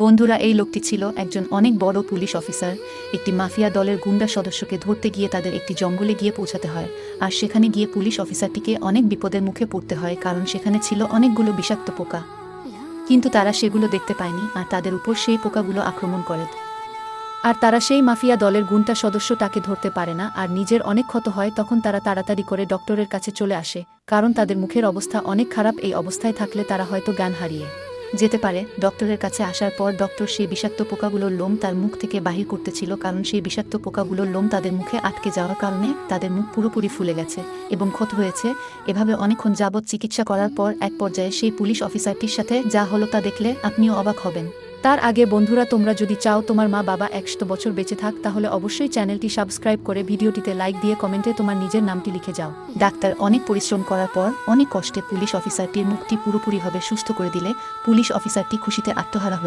বন্ধুরা, এই লোকটি ছিল একজন অনেক বড় পুলিশ অফিসার। একটি মাফিয়া দলের গুন্ডা সদস্যকে ধরতে গিয়ে তাদের একটি জঙ্গলে গিয়ে পৌঁছাতে হয়, আর সেখানে গিয়ে পুলিশ অফিসারটিকে অনেক বিপদের মুখে পড়তে হয়, কারণ সেখানে ছিল অনেকগুলো বিষাক্ত পোকা। কিন্তু তারা সেগুলো দেখতে পায়নি, আর তাদের উপর সেই পোকাগুলো আক্রমণ করে। আর তারা সেই মাফিয়া দলের গুন্ডা সদস্যটাকে ধরতে পারে না, আর নিজের অনেক ক্ষত হয়। তখন তারা তাড়াতাড়ি করে ডক্টরের কাছে চলে আসে, কারণ তাদের মুখের অবস্থা অনেক খারাপ। এই অবস্থায় থাকলে তারা হয়তো জ্ঞান হারিয়ে যেতে পারে। ডক্টরের কাছে আসার পর ডক্টর সেই বিষাক্ত পোকাগুলোর লোম তার মুখ থেকে বাহির করতেছিল, কারণ সেই বিষাক্ত পোকাগুলোর লোম তাদের মুখে আটকে যাওয়ার কারণে তাদের মুখ পুরোপুরি ফুলে গেছে এবং ক্ষত হয়েছে। এভাবে অনেকক্ষণ যাবৎ চিকিৎসা করার পর এক পর্যায়ে সেই পুলিশ অফিসারটির সাথে যা হলো তা দেখলে আপনিও অবাক হবেন। তার আগে বন্ধুরা, তোমরা যদি চাও তোমার মা বাবা 100 বছর বেঁচে থাক, তাহলে অবশ্যই চ্যানেলটি সাবস্ক্রাইব করে ভিডিওটিতে লাইক দিয়ে কমেন্টে তোমার নিজের নামটি লিখে যাও। ডাক্তার অনেক পরিশ্রম করার পর অনেক কষ্টে পুলিশ অফিসারটির মুখটি পুরোপুরিভাবে সুস্থ করে দিলে পুলিশ অফিসারটি খুশিতে আত্মহারা হয়ে